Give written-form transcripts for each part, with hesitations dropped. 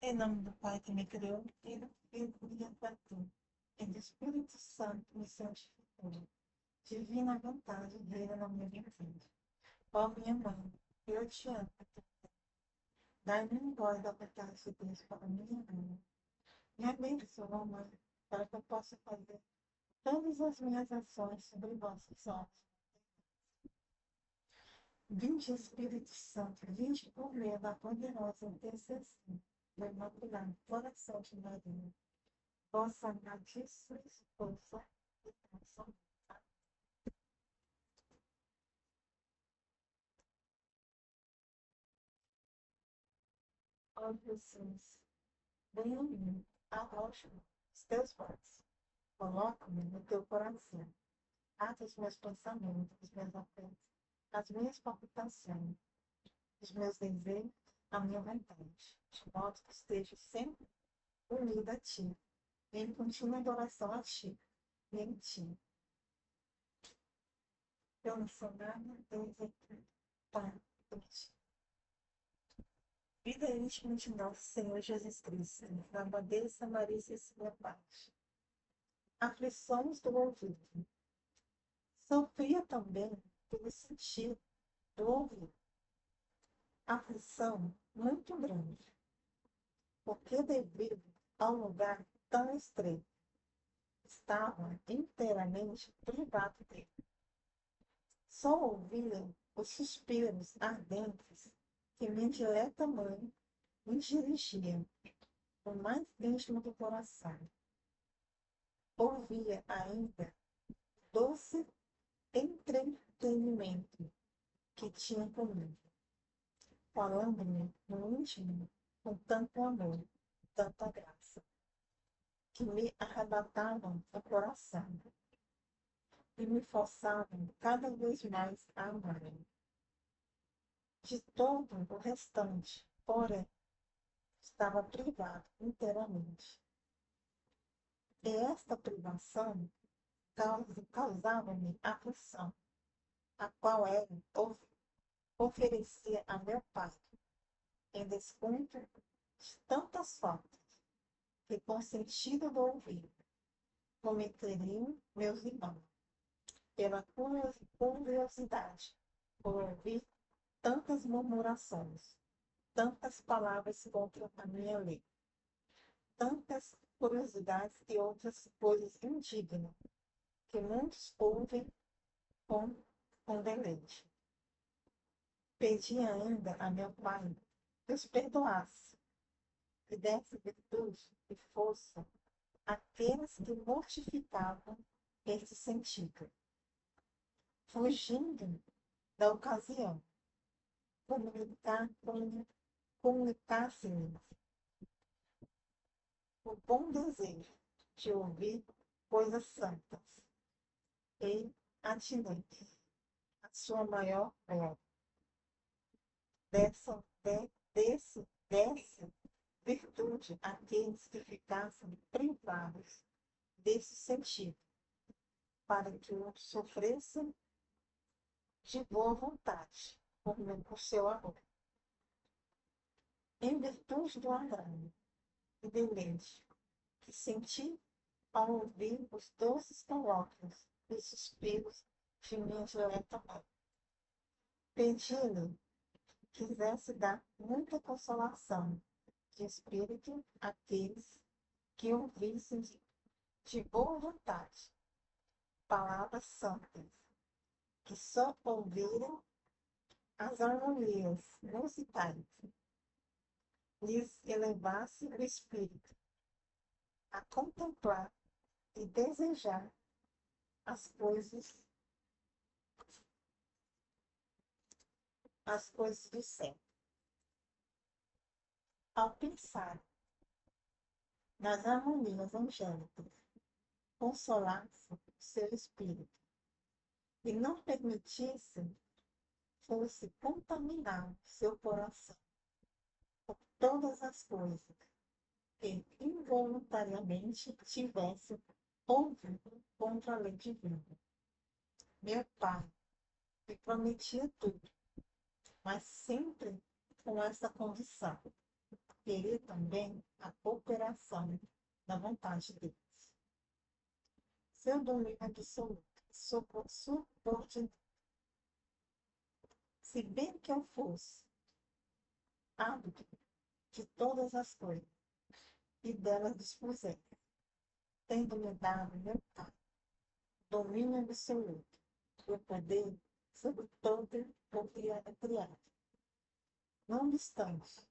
Em nome do Pai que me criou, e do Filho que me resgatou, e do Espírito Santo me santificou. Divina vontade reina na minha vida. Ó minha mãe, eu te amo. Dai-me um gole da vontade de Deus para a minha alma. Me abençoa, ó mãe, para que eu possa fazer todas as minhas ações sobre vossos olhos. Vinde, Espírito Santo, vinde por meio da poderosa intercessão do Imaculado Coração de Maria, vossa amadíssima esposa e nossa. Ó Jesus, venha a mim, arrocha-me os teus braços, coloca-me no teu coração, ata os meus pensamentos, os meus afetos, as minhas palpitações, os meus desejos, a minha vontade, de modo que esteja sempre unida a ti, em contínua adoração a ti, e em ti. Eu não sou nada, Deus é tudo, Pai, em ti. Vida íntima de nosso Senhor Jesus Cristo, na madeira Maria e sua paz. Aflições do ouvido. Sofria também pelo sentido do ouvido. Aflição muito grande, porque devido a um lugar tão estreito, estava inteiramente privado dele. Só ouvia os suspiros ardentes que minha direta mãe me dirigia, o mais íntimo do coração. Ouvia ainda doce entretenimento que tinha comigo, falando-me no íntimo com tanto amor, tanta graça, que me arrebatavam o coração e me forçavam cada vez mais a amar. De todo o restante, porém, estava privado inteiramente. E esta privação causava-me aflição, a qual ela oferecia a meu pai, em desconto de tantas faltas, que com sentido do ouvido cometeriam meus irmãos, pela curiosidade, por ouvir tantas murmurações, tantas palavras contra a minha lei, tantas curiosidades e outras coisas indignas, que muitos ouvem com, com deleite. Pedi ainda a meu pai que os perdoasse, que desse virtude e força àqueles que mortificavam esse sentido, fugindo da ocasião, comunicasse-me o bom desejo de ouvir coisas santas e atinentes à sua maior glória. Desse virtude àqueles que ficassem privados desse sentido, para que o sofressem de boa vontade, por seu amor. Em virtude do agrado e deleite que senti ao ouvir os doces colóquios e suspiros de minha dileta mãe. Pedi-lhe que quisesse dar muita consolação de espírito àqueles que ouvissem de boa vontade palavras santas, que só ouviram as harmonias musicais, lhes elevasse o espírito a contemplar e desejar as coisas, as coisas do céu. Ao pensar nas harmonias angélicas, consolasse o seu espírito e não permitisse fosse contaminar seu coração por todas as coisas que involuntariamente tivesse ouvido contra a lei divina. Meu pai me prometia tudo, mas sempre com essa condição: querer também a cooperação da vontade deles. Seu domínio absoluto, subordinado. Se bem que eu fosse hábito de todas as coisas e delas dispusesse, tendo-me dado meu Pai, domínio absoluto, o poder sobre todo o criado. Não obstante,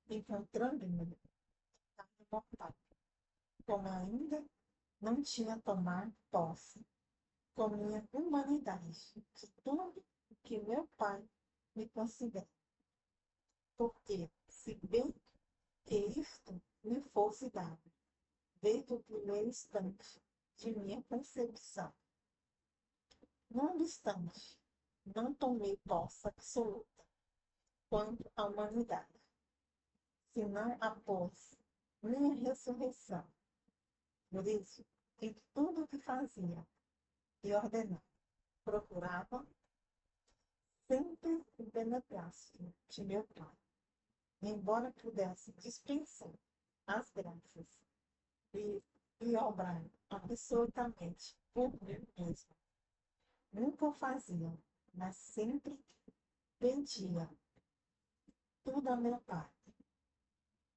encontrando-me na carne mortal, como ainda não tinha tomado posse, com minha humanidade, de tudo o que meu Pai me considera. Porque, se bem que isto me fosse dado, desde o primeiro instante de minha concepção, não obstante, não tomei posse absoluta quanto à humanidade, senão após minha ressurreição. Por isso, em tudo o que fazia e ordenava, procurava sempre o beneplácito de meu Pai, embora pudesse dispensar as graças e obrar absolutamente por mim mesmo. Nunca o fazia, mas sempre pedia tudo a meu Pai.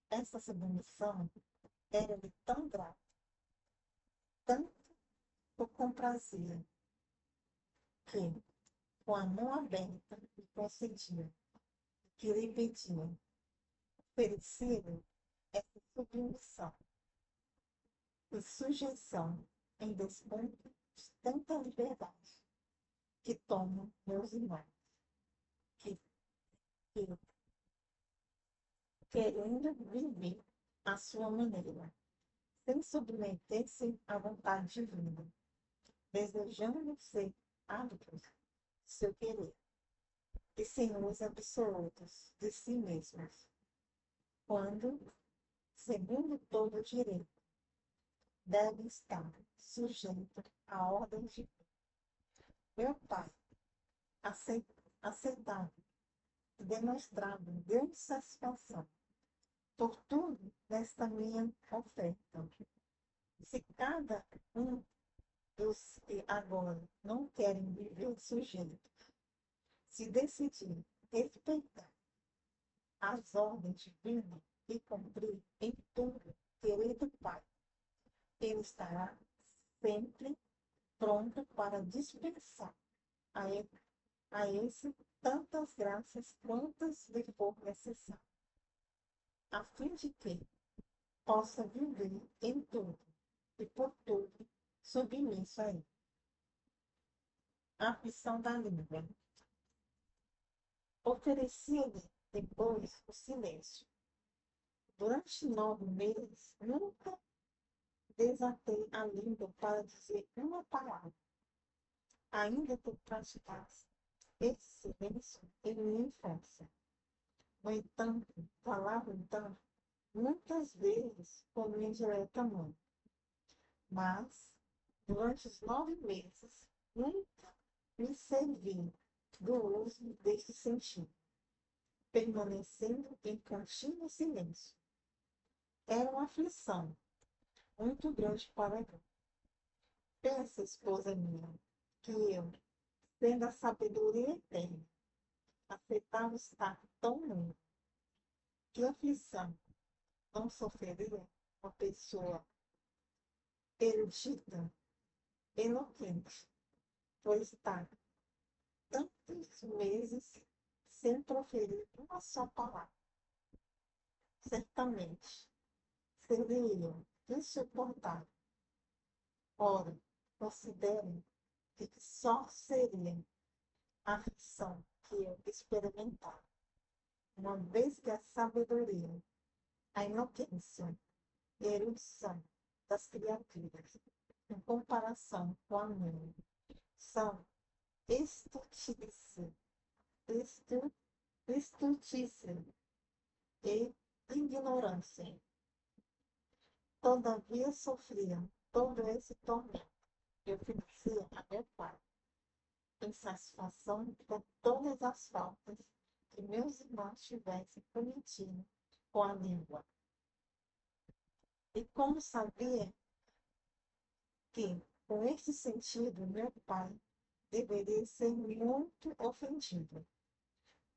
Essa submissão era-lhe tão grata, tanto o comprazia, que, com a mão aberta, lhe concedia, que lhe pedia, oferecia essa submissão e sujeição em desconto de tanta liberdade que tomam meus irmãos, que, que querendo viver à sua maneira, sem submeter-se à vontade divina, desejando ser árbitros de seu querer e senhores absolutos de si mesmos, quando, segundo todo direito, deve estar sujeito à ordem divina. Meu Pai aceitava e demonstrava grande satisfação por tudo nesta minha oferta. Se cada um dos que agora não querem viver sujeitos se decidir respeitar as ordens divinas e cumprir em tudo, querido Pai, ele estará sempre pronto para dispensar a esse tantas graças quantas lhe for necessário, a fim de que possa viver em tudo e por tudo submisso a ele. A aflição da língua. Oferecia-lhe depois o silêncio. Durante 9 meses, nunca desatei a língua para dizer uma palavra, ainda que praticasse esse silêncio em minha infância. No entanto, falava então muitas vezes com minha direta mãe, mas, durante os 9 meses, nunca me servi do uso deste sentido, permanecendo em contínuo silêncio. Era uma aflição muito grande para mim. Pensa, esposa minha, que eu, sendo a sabedoria eterna, aceitava estar tão longe. Que aflição não sofreria uma pessoa erudita, eloquente, por estar tantos meses sem proferir uma só palavra. Certamente seria insuportável. Ora, considerem que só seria a aflição que eu experimentava, uma vez que a sabedoria, a inocência e a erudição das criaturas, em comparação com a minha, são estultíssimas e ignorância. Todavia sofria todo esse tormento que oferecia a meu Pai, em satisfação por todas as faltas que meus irmãos tivessem cometido com a língua. E como sabia que, com esse sentido, meu pai deveria ser muito ofendido,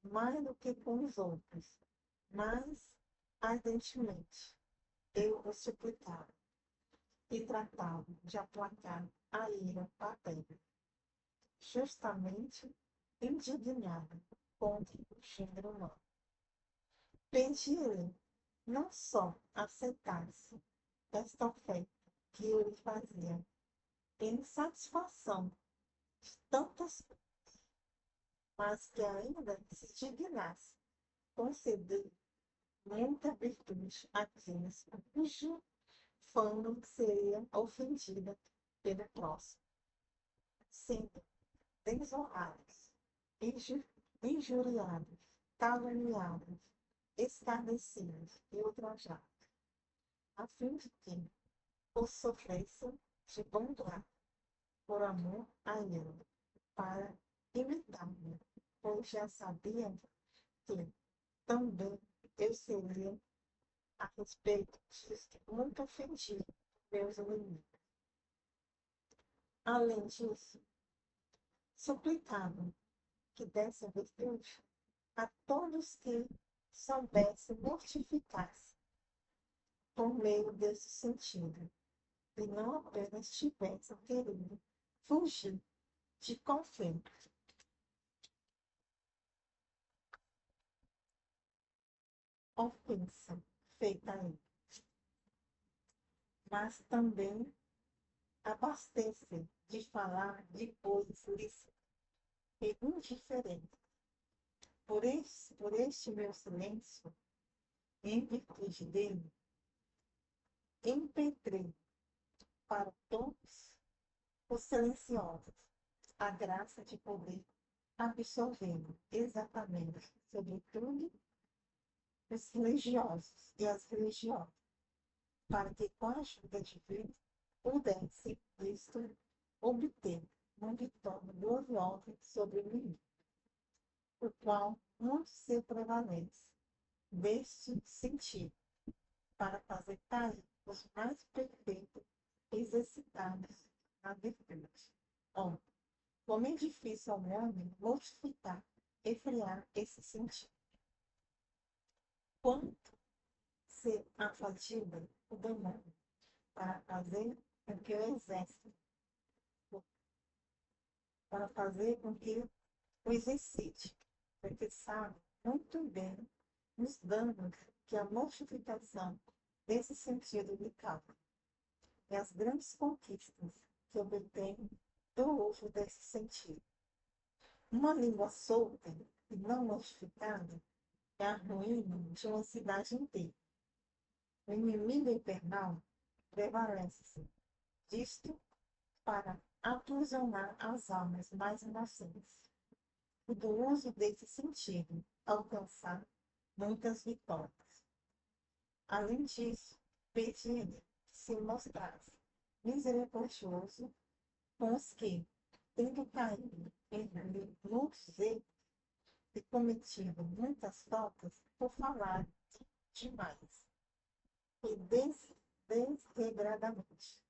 mais do que com os outros, mas ardentemente eu o suplicava e tratava de aplacar a ira paterna, justamente indignada contra o gênero humano. Pedi-lhe não só aceitasse esta oferta que eu lhe fazia, em satisfação de tantas coisas, mas que ainda se dignasse conceder muita virtude àqueles cuja fama seria ofendida pelo próximo, sendo desonrados, injuriados, caluniados, escarnecidos e ultrajados, a fim de que os sofressem de bom grado, por amor a ele, para imitar-me, pois já sabia que também eu seria, a respeito disto, muito ofendido meus inimigos. Além disso, suplicava que desse virtude a todos que soubessem mortificar-se por meio desse sentido, e não apenas tivessem querido fugir de conflito, ofensa feita a ele, mas também abastecer de falar de coisas lícitas e indiferentes. Por este meu silêncio, em virtude dele, impetrei para todos os silenciosos a graça de poder absorvendo exatamente, sobretudo, os religiosos e as religiosas, para que, com a ajuda divina, pudesse isto obter uma vitória gloriosa sobre o inimigo, o qual muito se prevalece deste sentido, para fazer cair os mais perfeitos exercitados na virtude. Ora, como é difícil ao homem mortificar e frear esse sentido. Quanto se afadiga o demônio para fazer com que o exército, para fazer com que o exercite, porque sabe muito bem os danos que a mortificação desse sentido lhe causa, e as grandes conquistas que obtém do uso desse sentido. Uma língua solta e não mortificada é a ruína de uma cidade inteira. O inimigo infernal prevalece disto para aprisionar as almas mais inocentes, e do uso desse sentido alcançar muitas vitórias. Além disso, pedi-lhe que se mostrasse misericordioso com os que, tendo caído em muitos erros e cometido muitas faltas por falar demais e desregradamente,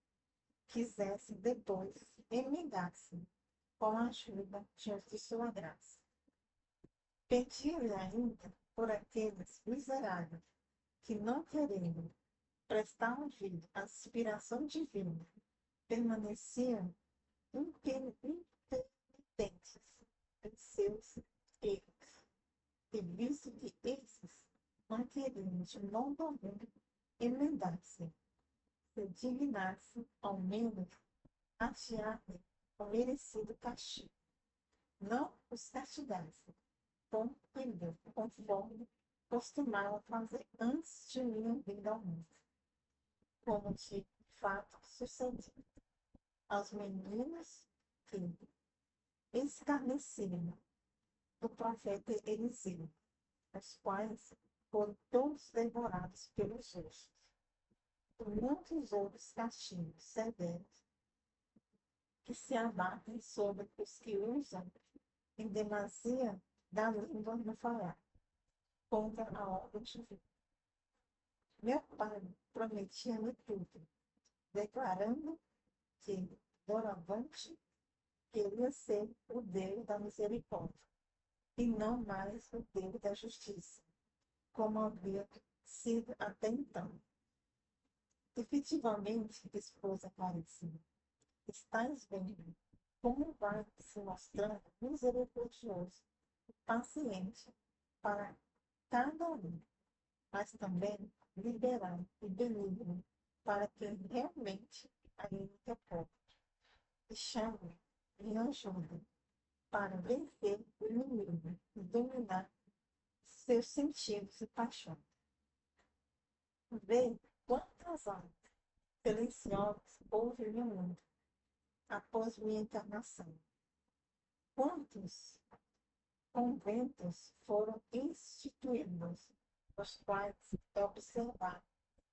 quisesse depois emendar-se com a ajuda de sua graça. Pedi-lhe ainda por aqueles miseráveis que, não querendo prestar ouvido à inspiração divina, permaneciam impenitentes em seus erros, e visto que esses não queriam de modo algum emendar-se, se dignasse ao menos atiar-lhe o merecido castigo, não os castigasse, conforme costumava fazer antes de minha vinda ao mundo, como de fato sucedido aos meninos que escarneciam do profeta Eliseu, os quais foram todos devorados pelos justos, e muitos outros castigos severos que se abatem sobre os que usam em demasia da língua no falar, contra a ordem divina. pai prometia-me tudo, declarando que, doravante, queria ser o Deus da misericórdia, e não mais o Deus da justiça, como havia sido até então. Efetivamente, esposa caríssima, estás vendo como vai se mostrando misericordioso e paciente para cada um, mas também liberal e benigno para quem realmente a ele recorre. E chama e ajuda para vencer o inimigo e dominar seus sentidos e paixões. Vê quantas almas silenciosas houve no mundo após minha encarnação. Quantos conventos foram instituídos, os quais é observar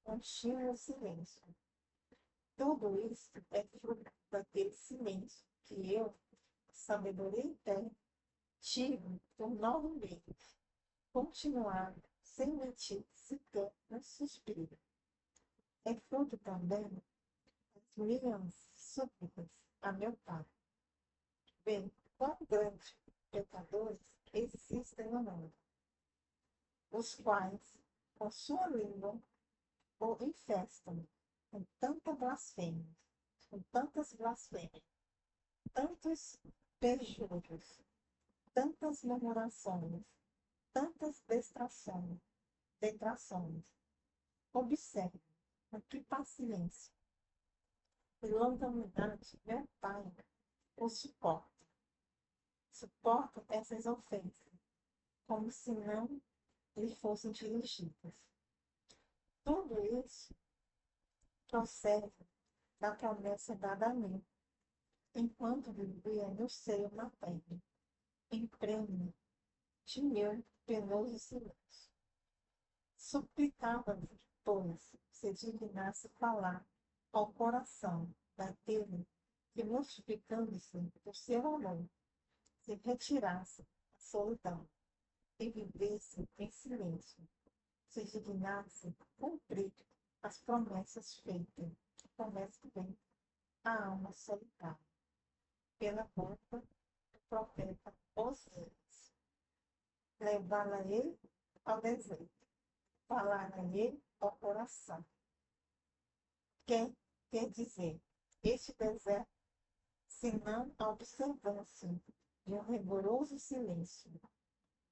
contínuo silêncio. Tudo isso é fruto daquele silêncio que eu, sabedoria interna, tive por 9 meses, continuar sem emitir sequer um suspiro. É fruto também das minhas súplicas a meu Pai. Bem, quão grandes pecadores existem no mundo, os quais, com sua língua, o infestam com tanta blasfêmia, com tantas blasfêmias, tantos perjúrios, tantas murmurações, tantas detrações. Observe com que paciência e longanimidade meu Pai o suporta. Suporta essas ofensas, como se não lhe fossem dirigidas. Tudo isso procede da promessa dada a mim, enquanto vivia no seio materno, em prêmio de meu penoso silêncio. Suplicava-lhe, pois, se dignasse falar ao coração daquele que, multiplicando-se por seu amor, se retirasse à solidão e vivesse em silêncio, se dignasse cumprir as promessas feitas, promessas feitas à alma solitária, pela boca do profeta Osías. Levá-la-ei ao deserto, falar-lhe ao coração. Quer dizer, este deserto, senão a observância de um rigoroso silêncio,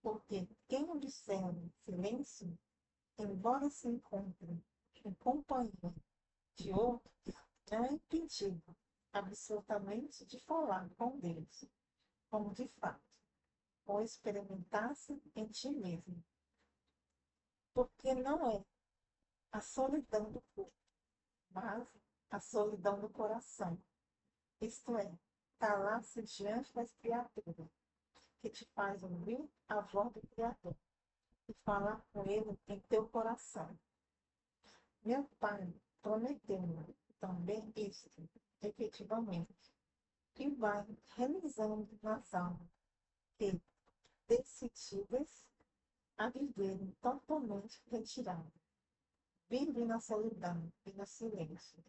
porque quem observa silêncio, embora se encontre em companhia de outros, não é impedido absolutamente de falar com Deus, como de fato, ou experimentasse em ti mesmo, porque não é a solidão do corpo, mas a solidão do coração, isto é, calar-se diante das criaturas, que te faz ouvir a voz do Criador e falar com ele em teu coração. Meu Pai prometeu-me também isto, efetivamente, e vai realizando nas almas que, decididas a viverem totalmente retiradas, vivem na solidão e no silêncio.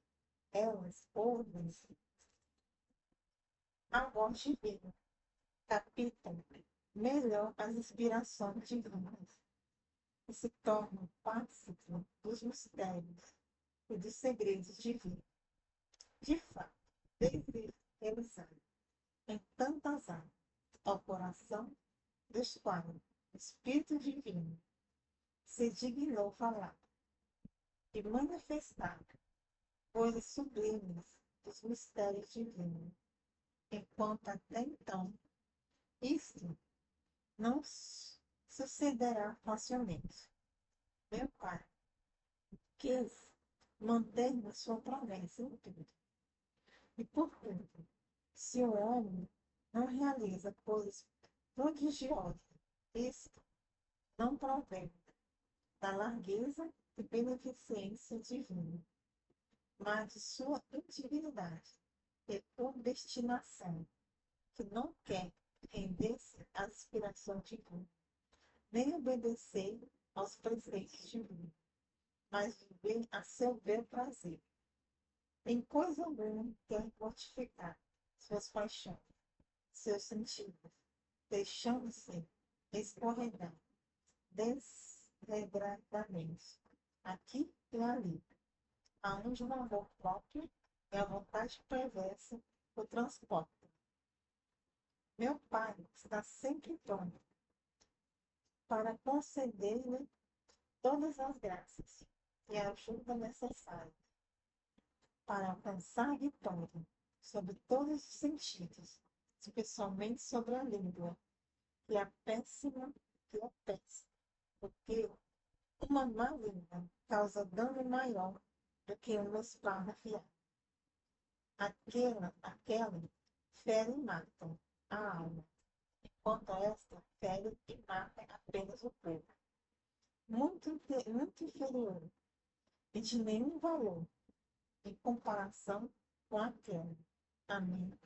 Elas ouvem a voz divina, captam melhor as inspirações divinas e se tornam partícipes dos mistérios e dos segredos divinos. De fato, desejo realizar em tantas áreas ao coração dos quais o Espírito Divino se dignou falar e manifestar coisas sublimes dos mistérios divinos, enquanto até então isto não sucederá facilmente. Meu Pai quis manter-me sua promessa em tudo. E, portanto, se o homem não realiza coisas prodigiosas, isto não provém da largueza e beneficência divina, mas de sua individualidade e obstinação, que não quer render-se às inspirações divinas, nem obedecer aos preceitos divinos, mas a seu bel prazer. Tem coisa alguma que quer mortificar suas paixões, seus sentidos, deixando-se escorregar desregradamente, aqui e ali, aonde o amor próprio e a vontade perversa o transportam. Meu Pai está sempre pronto para conceder-lhe todas as graças e a ajuda necessária para alcançar a vitória sobre todos os sentidos, especialmente sobre a língua, que é péssima, porque uma má língua causa dano maior do que uma espada afiada. Aquela fere e mata a alma, enquanto esta fere e mata apenas o corpo. Muito inferior e de nenhum valor em comparação com aquela. Amém.